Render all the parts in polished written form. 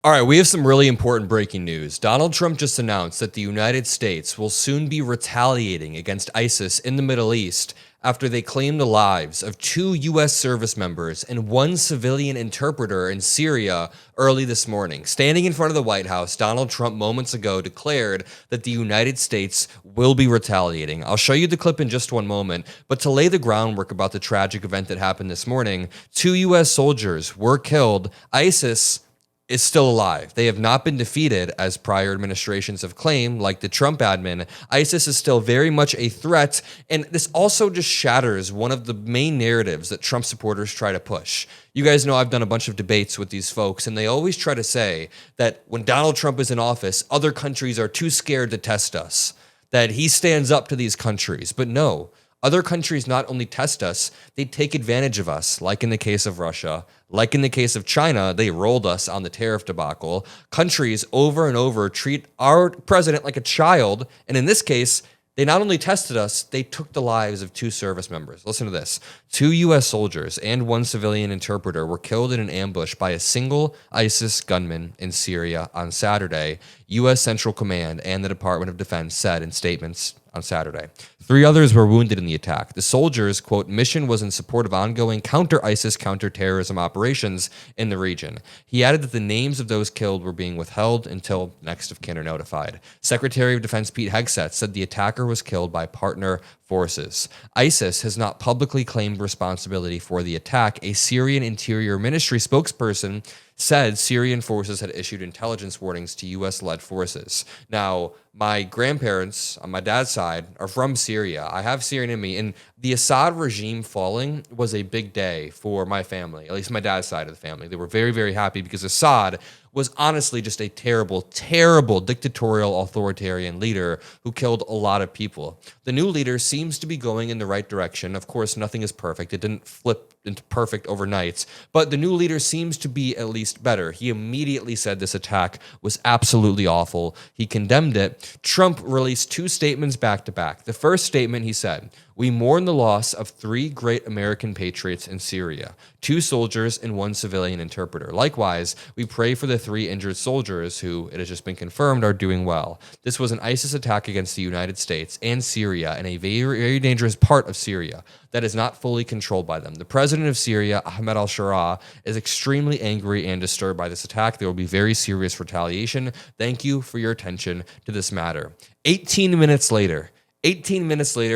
All right, we have some really important breaking news. Donald Trump just announced that the United States will soon be retaliating against ISIS in the Middle East after they claimed the lives of 2 U.S. service members and 1 civilian interpreter in Syria early this morning. Standing in front of the White House, Donald Trump moments ago declared that the United States will be retaliating. I'll show you the clip in just one moment, but to lay the groundwork about the tragic event that happened this morning, 2 U.S. soldiers were killed. ISIS is still alive. They have not been defeated, as prior administrations have claimed, like the Trump admin. ISIS is still very much a threat, and this also just shatters one of the main narratives that Trump supporters try to push. You guys know I've done a bunch of debates with these folks, and they always try to say that when Donald Trump is in office, other countries are too scared to test us, that he stands up to these countries. But no, other countries not only test us, they take advantage of us, like in the case of Russia, like in the case of China, they rolled us on the tariff debacle. Countries over and over treat our president like a child, and in this case, they not only tested us, they took the lives of 2 service members. Listen to this. 2 U.S. soldiers and 1 civilian interpreter were killed in an ambush by a single ISIS gunman in Syria on Saturday, U.S. Central Command and the Department of Defense said in statements on Saturday. 3 others were wounded in the attack. The soldiers' quote, mission was in support of ongoing counter-ISIS, counter-terrorism operations in the region. He added that the names of those killed were being withheld until next of kin are notified. Secretary of Defense Pete Hegseth said the attacker was killed by partner forces. ISIS has not publicly claimed responsibility for the attack. A Syrian Interior Ministry spokesperson said Syrian forces had issued intelligence warnings to U.S.-led forces. Now, my grandparents on my dad's side are from Syria. I have Syrian in me, and the Assad regime falling was a big day for my family, at least my dad's side of the family. They were very, very happy because Assad was honestly just a terrible, terrible dictatorial authoritarian leader who killed a lot of people. The new leader seems to be going in the right direction. Of course, nothing is perfect. It didn't flip into perfect overnight, but the new leader seems to be at least better. He immediately said this attack was absolutely awful. He condemned it. Trump released 2 statements back to back. The first statement, he said, "We mourn the loss of 3 great American patriots in Syria, 2 soldiers and 1 civilian interpreter. Likewise, we pray for the 3 injured soldiers who, it has just been confirmed, are doing well. This was an ISIS attack against the United States and Syria in a very, very dangerous part of Syria that is not fully controlled by them. The president of Syria, Ahmed al-Sharaa, is extremely angry and disturbed by this attack. There will be very serious retaliation. Thank you for your attention to this matter." 18 minutes later,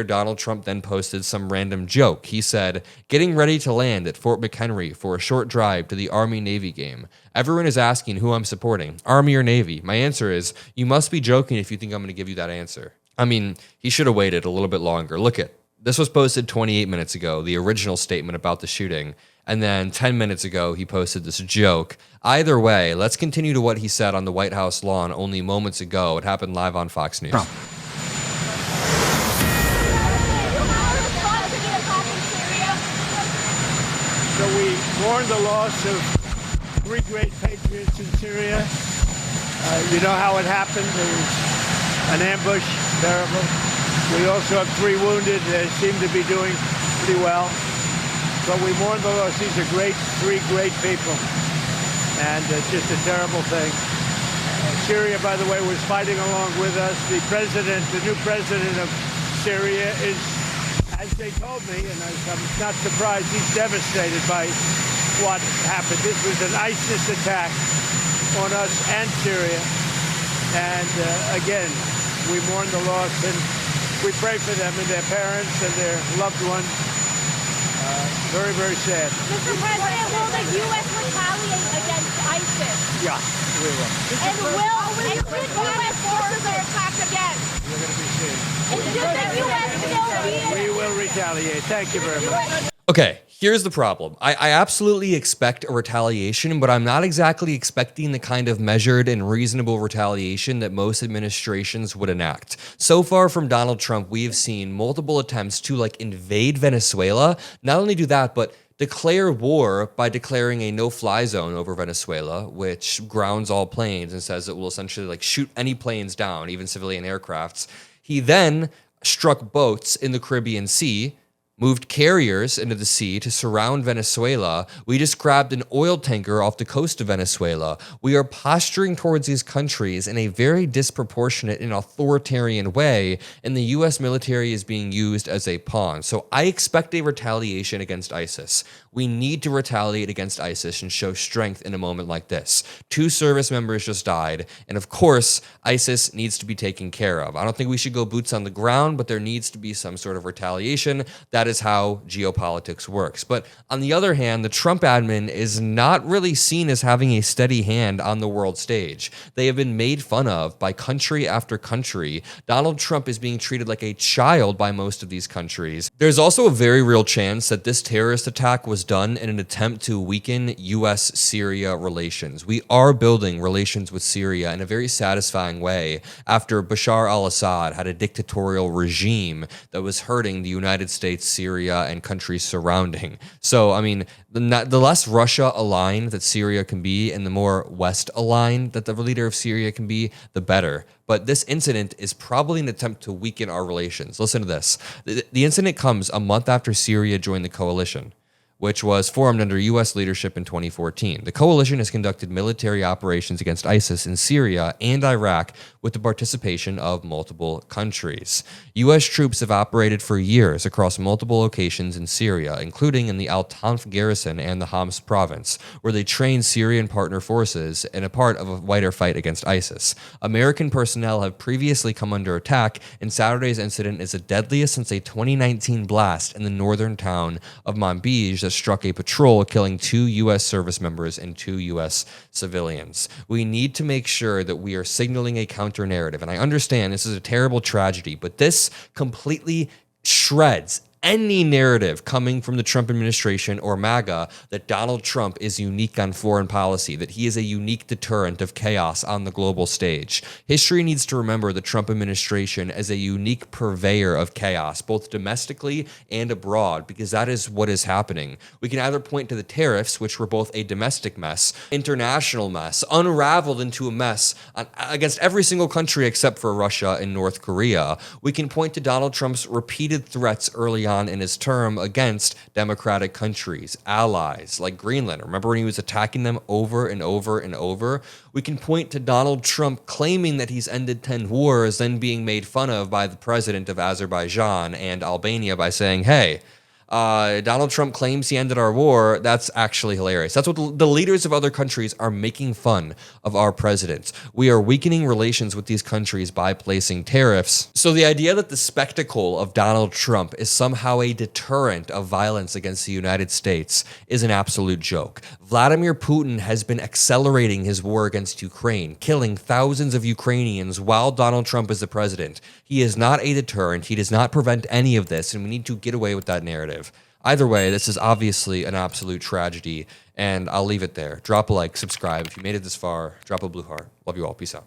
Donald Trump then posted some random joke. He said, "Getting ready to land at Fort McHenry for a short drive to the Army-Navy game. Everyone is asking who I'm supporting, Army or Navy. My answer is, you must be joking if you think I'm going to give you that answer." I mean, he should have waited a little bit longer. Look at this was posted 28 minutes ago, the original statement about the shooting. And then 10 minutes ago, he posted this joke. Either way, let's continue to what he said on the White House lawn only moments ago. It happened live on Fox News. Trump. So we mourn the loss of 3 great patriots in Syria. You know how it happened. There was an ambush, terrible. We also have 3 wounded. They seem to be doing pretty well. But we mourn the loss. These are 3 great people. And just a terrible thing. Syria, by the way, was fighting along with us. The new president of Syria is, as they told me, and I'm not surprised, he's devastated by what happened. This was an ISIS attack on us and Syria. And again, we mourn the loss and we pray for them and their parents and their loved ones. Very, very sad. Mr. President, will the U.S. retaliate against ISIS? Yeah, we will. And should U.S. forces are attacked again? You're going to be seeing. And should the U.S. still be? We will retaliate. Thank you very much. Okay, here's the problem. I absolutely expect a retaliation, but I'm not exactly expecting the kind of measured and reasonable retaliation that most administrations would enact. So far from Donald Trump, we have seen multiple attempts to invade Venezuela. Not only do that, but declare war by declaring a no-fly zone over Venezuela, which grounds all planes and says it will essentially shoot any planes down, even civilian aircrafts. He then struck boats in the Caribbean Sea, moved carriers into the sea to surround Venezuela. We just grabbed an oil tanker off the coast of Venezuela. We are posturing towards these countries in a very disproportionate and authoritarian way, and the U.S. military is being used as a pawn. So I expect a retaliation against ISIS. We need to retaliate against ISIS and show strength in a moment like this. 2 service members just died, and of course, ISIS needs to be taken care of. I don't think we should go boots on the ground, but there needs to be some sort of retaliation. That is how geopolitics works. But on the other hand, the Trump admin is not really seen as having a steady hand on the world stage. They have been made fun of by country after country. Donald Trump is being treated like a child by most of these countries. There's also a very real chance that this terrorist attack was done in an attempt to weaken U.S.-Syria relations. We are building relations with Syria in a very satisfying way after Bashar al-Assad had a dictatorial regime that was hurting the United States, Syria, and countries surrounding. So, I mean, the less Russia aligned that Syria can be and the more West aligned that the leader of Syria can be, the better. But this incident is probably an attempt to weaken our relations. Listen to this. The incident comes a month after Syria joined the coalition, which was formed under U.S. leadership in 2014. The coalition has conducted military operations against ISIS in Syria and Iraq with the participation of multiple countries. U.S. troops have operated for years across multiple locations in Syria, including in the Al-Tanf garrison and the Homs province, where they train Syrian partner forces in a part of a wider fight against ISIS. American personnel have previously come under attack, and Saturday's incident is the deadliest since a 2019 blast in the northern town of Manbij that struck a patrol, killing 2 U.S. service members and 2 U.S. civilians. We need to make sure that we are signaling a counter-narrative, and I understand this is a terrible tragedy, but this completely shreds any narrative coming from the Trump administration or MAGA that Donald Trump is unique on foreign policy, that he is a unique deterrent of chaos on the global stage. History needs to remember the Trump administration as a unique purveyor of chaos, both domestically and abroad, because that is what is happening. We can either point to the tariffs, which were both a domestic mess, international mess, unraveled into a mess against every single country except for Russia and North Korea. We can point to Donald Trump's repeated threats early on in his term against democratic countries, allies like Greenland. Remember when he was attacking them over and over and over? We can point to Donald Trump claiming that he's ended 10 wars, then being made fun of by the president of Azerbaijan and Albania by saying, hey, Donald Trump claims he ended our war. That's actually hilarious. That's what the leaders of other countries are making fun of our president. We are weakening relations with these countries by placing tariffs. So the idea that the spectacle of Donald Trump is somehow a deterrent of violence against the United States is an absolute joke. Vladimir Putin has been accelerating his war against Ukraine, killing thousands of Ukrainians while Donald Trump is the president. He is not a deterrent. He does not prevent any of this, and we need to get away with that narrative. Either way, this is obviously an absolute tragedy, and I'll leave it there. Drop a like, subscribe. If you made it this far, drop a blue heart. Love you all. Peace out.